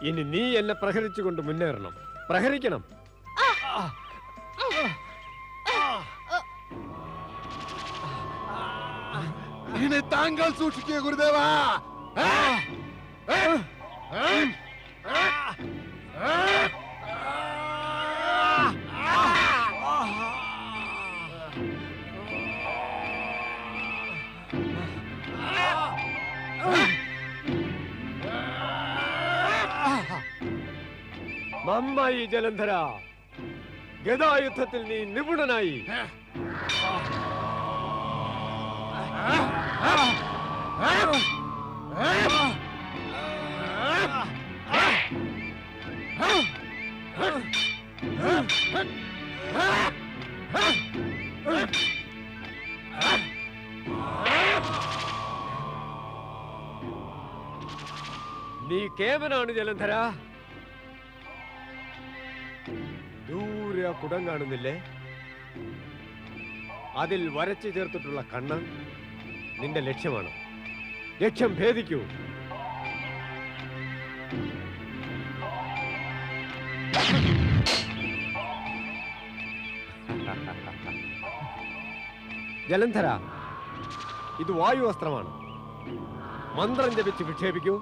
ഇനി നീ എന്നെ പ്രഹരിച്ചുകൊണ്ട് മുന്നേറണം. പ്രഹരിക്കണം. ഇതിനെ താങ്കൾ സൂക്ഷിക്കുക ഗുരുദേവ. നന്നായി ജലന്ധര, ഗദായുദ്ധത്തിൽ നീ നിപുണനായി. നീ കേവനാണ് ജലന്ധര. ദൂരെ ആ കുടം കാണുന്നില്ലേ? അതിൽ വരച്ചു ചേർത്തിട്ടുള്ള കണ്ണ് നിന്റെ ലക്ഷ്യമാണ്. ലക്ഷ്യം ഭേദിക്കൂ. ജലന്ധര, ഇത് വായുവസ്ത്രമാണ്. മന്ത്രം ജപിച്ച് വിക്ഷേപിക്കൂ.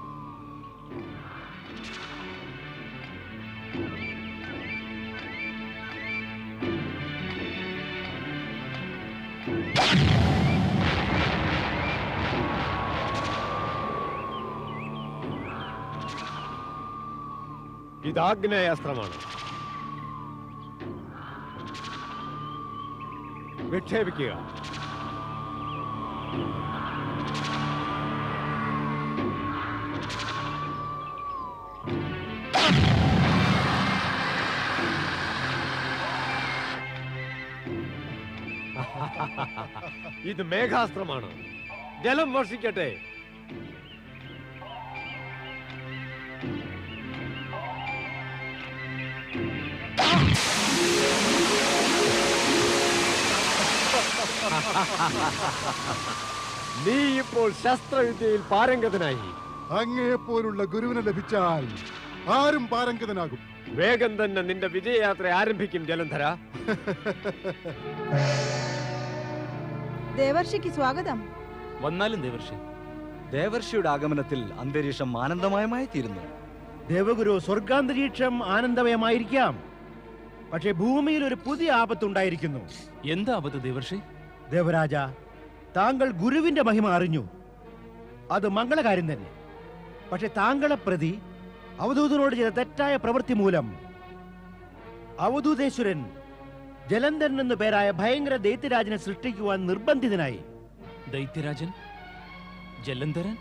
ഇത് ആഗ്നേയാസ്ത്രമാണ്. വിക്ഷേപിക്കുക. ഇത് മേഘാസ്ത്രമാണ്. ജലം വർഷിക്കട്ടെ. നീ ഇപ്പോൾ ശസ്ത്രവിദ്യയിൽ പാരംഗതനായി. അങ്ങയെപ്പോലുള്ള ഗുരുവിനെ ലഭിച്ചാൽ ആരും പാരംഗതനാകും. വേഗം തന്നെ നിന്റെ വിജയയാത്ര ആരംഭിക്കും ജലന്ധര. ദേവർഷിക്ക് സ്വാഗതം. വന്നാലും ദേവർഷി. ദേവർഷിയുടെ ആഗമനത്തിൽ അന്തരീക്ഷം ആനന്ദമയമായി തീരുന്നു. ദേവഗുരു, സ്വർഗാന്തരീക്ഷം ആനന്ദമയമായിരിക്കാം, പക്ഷേ ഭൂമിയിൽ ഒരു പുതിയ ആപത്തുണ്ടായിരിക്കുന്നു. എന്താ ആപത്ത് ദേവർഷി? ദേവരാജ, താങ്കൾ ഗുരുവിന്റെ മഹിമ അറിഞ്ഞു. അത് മംഗളകാര്യം തന്നെ. പക്ഷെ താങ്കളെ പ്രതി അവധൂതനോട് ചെയ്ത തെറ്റായ പ്രവൃത്തി മൂലം അവധൂതേശ്വരൻ ജലന്ധരൻ എന്നു പേരായ ഭയങ്കര ദൈത്യരാജനെ സൃഷ്ടിക്കുവാൻ നിർബന്ധിതനായി. ദൈത്യരാജൻ? ജലന്ധരൻ?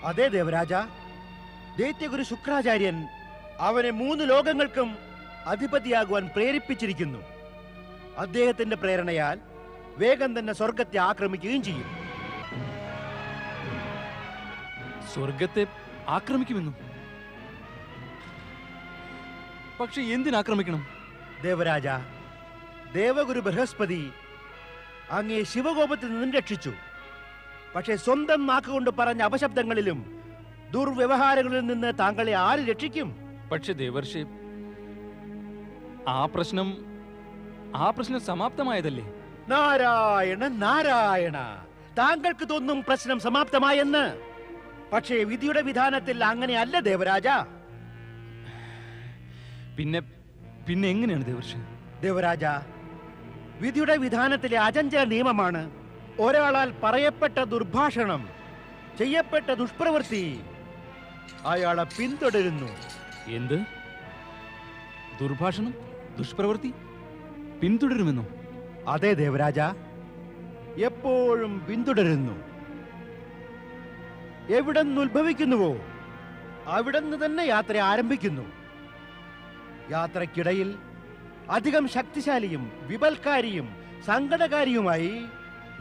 അതെ ദേവരാജ. ദൈത്യഗുരു ശുക്രാചാര്യൻ അവനെ 3 ലോകങ്ങൾക്കും അധിപതിയാകുവാൻ പ്രേരിപ്പിച്ചിരിക്കുന്നു. അദ്ദേഹത്തിന്റെ പ്രേരണയാൽ വേഗം തന്നെ സ്വർഗത്തെ ആക്രമിക്കുകയും ചെയ്യും. സ്വർഗത്തെ ആക്രമിക്കുമെന്നും? പക്ഷെ എന്തിനാക്രമിക്കണം? ദേവരാജ, ദേവഗുരു ബൃഹസ്പതി അങ്ങേ ശിവകോപത്തിൽ നിന്നും രക്ഷിച്ചു. പക്ഷെ സ്വന്തം നാക്കുകൊണ്ട് പറഞ്ഞ അപശബ്ദങ്ങളിലും ദുർവ്യവഹാരങ്ങളിൽ നിന്ന് താങ്കളെ ആര് രക്ഷിക്കും? പക്ഷെ ദേവർഷി, ആ പ്രശ്നം സമാപ്തമായതല്ലേ? നാരായണ നാരായണ, താങ്കൾക്ക് തോന്നും പ്രശ്നം സമാപ്തമായെന്ന്. പക്ഷേ വിധിയുടെ വിധാനത്തിൽ അങ്ങനെയല്ല ദേവരാജ. പിന്നെ എങ്ങനെയാണ് ദേവർഷി? ദേവരാജ, വിധിയുടെ വിധാനത്തിലെ അചഞ്ചല നിയമമാണ് ഒരാളാൽ പറയപ്പെട്ട ദുർഭാഷണം, ചെയ്യപ്പെട്ട ദുഷ്പ്രവൃത്തി അയാളെ പിന്തുടരുന്നു. എന്ത്? ദുർഭാഷണം, ദുഷ്പ്രവൃത്തി പിന്തുടരുമെന്നോ? അതെ ദേവരാജ, എപ്പോഴും പിന്തുടരുന്നു. എവിടെന്ന് ഉത്ഭവിക്കുന്നുവോ അവിടെന്ന് തന്നെ യാത്ര ആരംഭിക്കുന്നു. യാത്രക്കിടയിൽ അധികം ശക്തിശാലിയും വിപൽക്കാരിയും സങ്കടകാരിയുമായി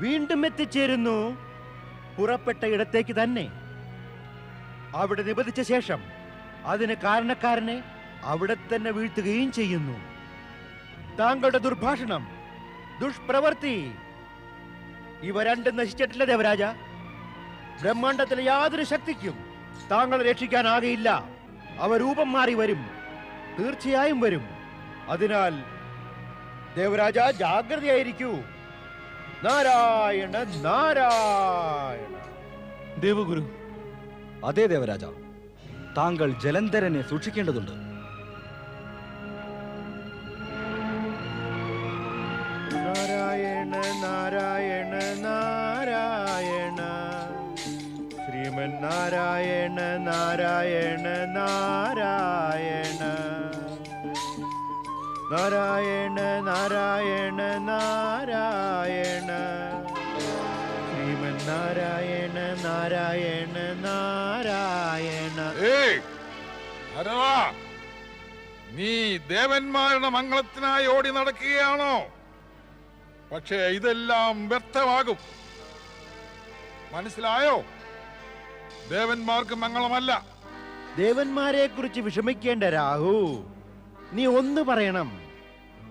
വീണ്ടും എത്തിച്ചേരുന്നു പുറപ്പെട്ട ഇടത്തേക്ക് തന്നെ. അവിടെ നിബന്ധിച്ച ശേഷം അതിന് കാരണക്കാരനെ അവിടെ തന്നെ വീഴ്ത്തുകയും ചെയ്യുന്നു. താങ്കളുടെ ദുർഭാഷണം, ദുഷ്പ്രവൃത്തി ഇവ രണ്ടും നശിച്ചിട്ടില്ല ദേവരാജ. ബ്രഹ്മാണ്ടത്തിലെ യാതൊരു ശക്തിക്കും താങ്കളെ രക്ഷിക്കാനാകയില്ല. അവ രൂപം മാറി വരും, തീർച്ചയായും വരും. അതിനാൽ ദേവരാജ ജാഗ്രതയായിരിക്കൂ. നാരായണ നാരായണ. ദേവഗുരു, അതേ ദേവരാജ, താങ്കൾ ജലന്ധരനെ സൂക്ഷിക്കേണ്ടതുണ്ട്. നാരായണ നാരായണ നാരായണ, ശ്രീമൻ നാരായണ നാരായണ നാരായണ, നാരായണ നാരായണ നാരായണ, ശ്രീമൻ നാരായണ നാരായണ നാരായണ. നീ ദേവന്മാരുടെ മംഗളത്തിനായി ഓടി നടക്കുകയാണോ? പക്ഷേ ഇതെല്ലാം വ്യർത്ഥമാകും. മനസ്സിലായോ? ദേവന്മാർക്ക് മംഗളമല്ല. ദേവന്മാരെ കുറിച്ച് വിഷമിക്കേണ്ട രാഹു. നീ ഒന്ന് പറയണം,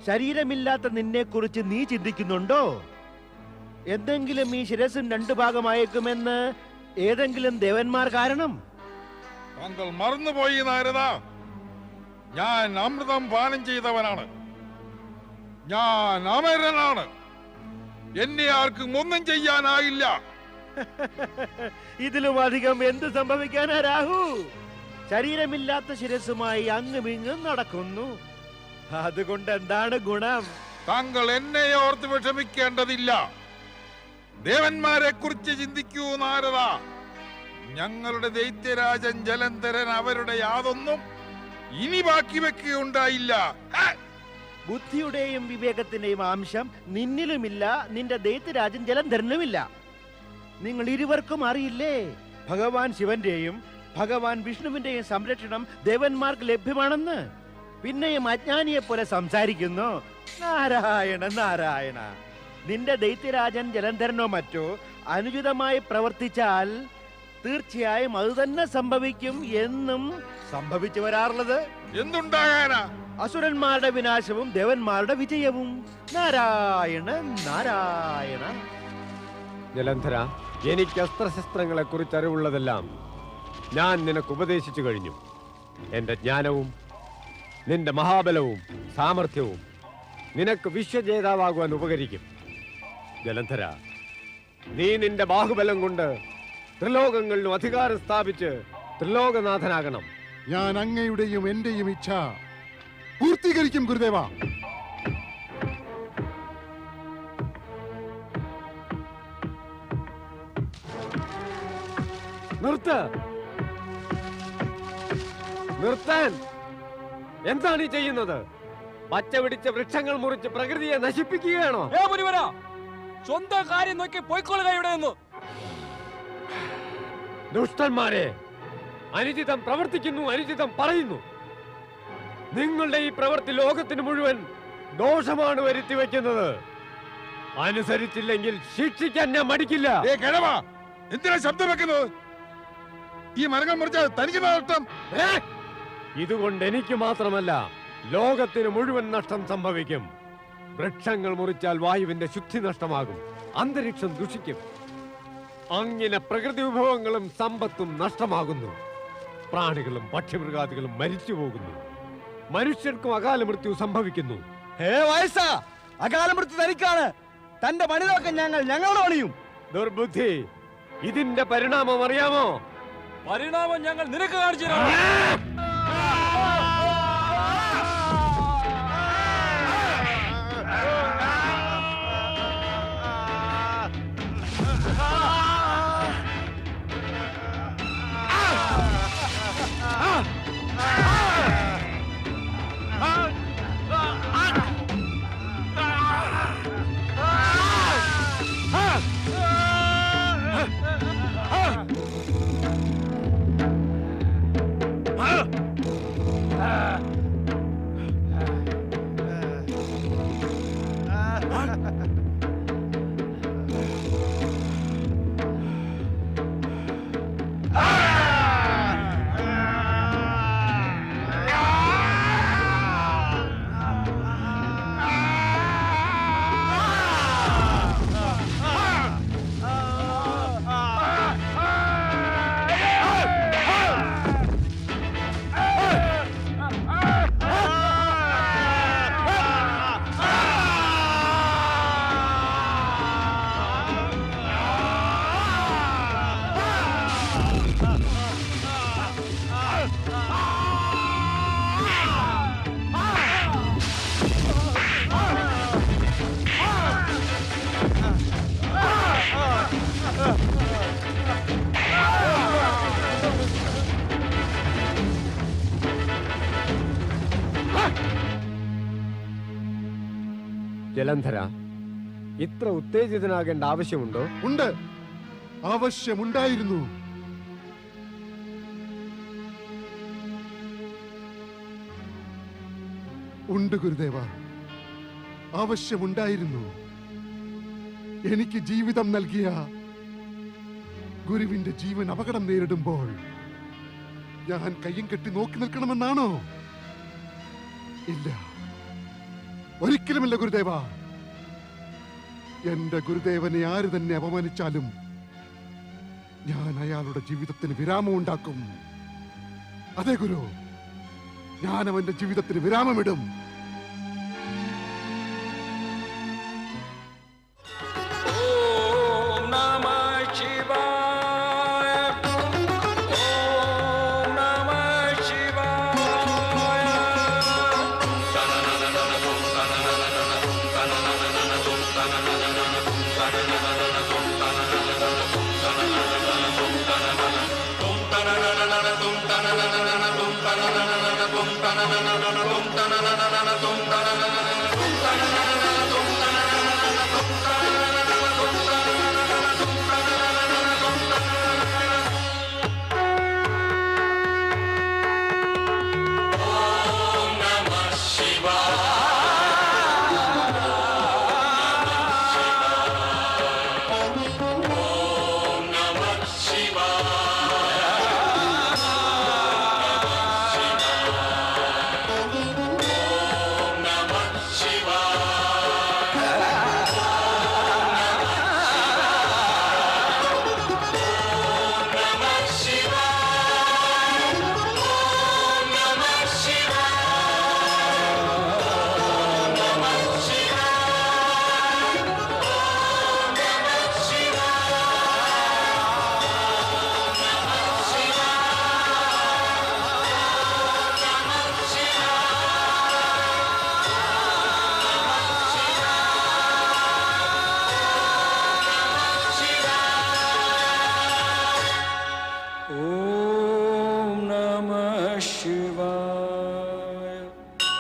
ശരീരമില്ലാത്ത നിന്നെ കുറിച്ച് നീ ചിന്തിക്കുന്നുണ്ടോ? എന്തെങ്കിലും ഈ ശിരസും രണ്ടു ഭാഗമായേക്കുമെന്ന് ഏതെങ്കിലും ദേവന്മാർ കാരണം? താങ്കൾ മറന്നുപോയി നാരദ. ഞാൻ അമൃതം പാനം ചെയ്തവനാണ്. ഞാൻ അമരനാണ്. എന്നെ ആർക്കും ഒന്നും ചെയ്യാനായില്ല. ഇതിലും അധികം എന്ത് സംഭവിക്കാനാ രാഹു? ശരീരമില്ലാത്ത ശിരസുമായി അങ്ങുമിങ്ങും നടക്കുന്നു. അതുകൊണ്ട് എന്താണ് ഗുണം? താങ്കൾ എന്നെ ഓർത്ത് വിഷമിക്കേണ്ടതില്ല. ദേവന്മാരെ കുറിച്ച് ചിന്തിക്കൂ നാരദ. ഞങ്ങളുടെ ദൈത്യരാജൻ ജലന്ധരൻ അവരുടെ യാതൊന്നും ഇനി ബാക്കി വെക്കുകയുണ്ടായില്ല. ബുദ്ധിയുടെയും വിവേകത്തിന്റെയും അംശം നിന്നിലുമില്ല, നിന്റെ ദൈത്യരാജൻ ജലന്ധരനുമില്ല. നിങ്ങൾ ഇരുവർക്കും അറിയില്ലേ, ഭഗവാൻ ശിവന്റെയും ഭഗവാൻ വിഷ്ണുവിന്റെയും സംരക്ഷണം ദേവന്മാർക്ക് ലഭ്യമാണെന്ന്. പിന്നെയും അജ്ഞാനിയെ പോലെ സംസാരിക്കുന്നു. നാരായണ നാരായണ. നിന്റെ ദൈത്യരാജൻ ജലന്ധരനോ മറ്റോ അനുചിതമായി പ്രവർത്തിച്ചാൽ തീർച്ചയായും അത് തന്നെ സംഭവിക്കും. എന്നും സംഭവിച്ചു വരാറുള്ളത്. എന്തുണ്ടാകാനാ? അസുരന്മാരുടെ വിനാശവും ദേവന്മാരുടെ വിജയവും. നാരായണ നാരായണ. ജലന്ധര, എനിക്ക് അസ്ത്രശസ്ത്രങ്ങളെ കുറിച്ച് അറിവുള്ളതെല്ലാം ഞാൻ നിനക്ക് ഉപദേശിച്ചു കഴിഞ്ഞു. എന്റെ ജ്ഞാനവും നിന്റെ മഹാബലവും സാമർഥ്യവും നിനക്ക് വിശ്വജേതാവാകുവാൻ ഉപകരിക്കും. ജലന്ധര, നീ നിന്റെ ബാഹുബലം കൊണ്ട് ത്രിലോകങ്ങളിലും അധികാരം സ്ഥാപിച്ച് ത്രിലോകനാഥനാകണം. ഞാൻ അങ്ങയുടെയും എന്റെയും ഇച്ഛ പൂർത്തീകരിക്കും ഗുരുദേവ. നിർത്താൻ! എന്താണ് ഈ ചെയ്യുന്നത്? പച്ച പിടിച്ച വൃക്ഷങ്ങൾ മുറിച്ച് പ്രകൃതിയെ നശിപ്പിക്കുകയാണോ? സ്വന്തം കാര്യം നോക്കി പോയിക്കൊള്ളുക ഇവിടെ നിന്ന്. ദുഷ്ടന്മാരെ, അനുചിതം പ്രവർത്തിക്കുന്നു, അനുചിതം പറയുന്നു. നിങ്ങളുടെ ഈ പ്രവൃത്തി ലോകത്തിന് മുഴുവൻ ദോഷമാണ് വരുത്തി വെക്കുന്നത്. അനുസരിച്ചില്ലെങ്കിൽ ശിക്ഷിക്കാൻ ഞാൻ മടിക്കില്ല. എന്തിനാ ശബ്ദം വെക്കുന്നത്? ഈ മരങ്ങൾ മുറിച്ചാൽ തനിക്ക് നഷ്ടം. ഇതുകൊണ്ട് എനിക്ക് മാത്രമല്ല, ലോകത്തിന് മുഴുവൻ നഷ്ടം സംഭവിക്കും. വൃക്ഷങ്ങൾ മുറിച്ചാൽ വായുവിന്റെ ശുദ്ധി നഷ്ടമാകും, അന്തരീക്ഷം ദുഷിക്കും. അങ്ങനെ പ്രകൃതി വിഭവങ്ങളും സമ്പത്തും നഷ്ടമാകുന്നു. പ്രാണികളും പക്ഷിമൃഗാദികളും മരിച്ചു പോകുന്നു. മനുഷ്യർക്കും അകാല മൃത്യു സംഭവിക്കുന്നു. ഹേ വയസ്സ, അകാല മൃത്യു തനിക്കാണ്. തന്റെ പണി നോക്കാൻ ഞങ്ങളുടെ പണിയും. ദുർബുദ്ധി, ഇതിന്റെ പരിണാമം അറിയാമോ? പരിണാമം ഞങ്ങൾ നിനക്ക് കാണിച്ചു തരാം. ജലന്ധര, ഇത്ര ഉത്തേജിതനാകേണ്ട ആവശ്യമുണ്ടോ? ഉണ്ട്, ആവശ്യമുണ്ടായിരുന്നു. ഉണ്ട് ഗുരുദേവ, ആവശ്യമുണ്ടായിരുന്നു. എനിക്ക് ജീവിതം നൽകിയ ഗുരുവിന്റെ ജീവൻ അപകടം നേരിടുമ്പോൾ ഞാൻ കയ്യും കെട്ടി നോക്കി നിൽക്കണമെന്നാണോ? ഇല്ല, ഒരിക്കലുമില്ല ഗുരുദേവ. എന്റെ ഗുരുദേവനെ ആര് തന്നെ അപമാനിച്ചാലും ഞാൻ അയാളുടെ ജീവിതത്തിന് വിരാമം ഉണ്ടാക്കും. അതെ ഗുരു, ഞാൻ അവന്റെ ജീവിതത്തിന് വിരാമമിടും. Namah Shivaya.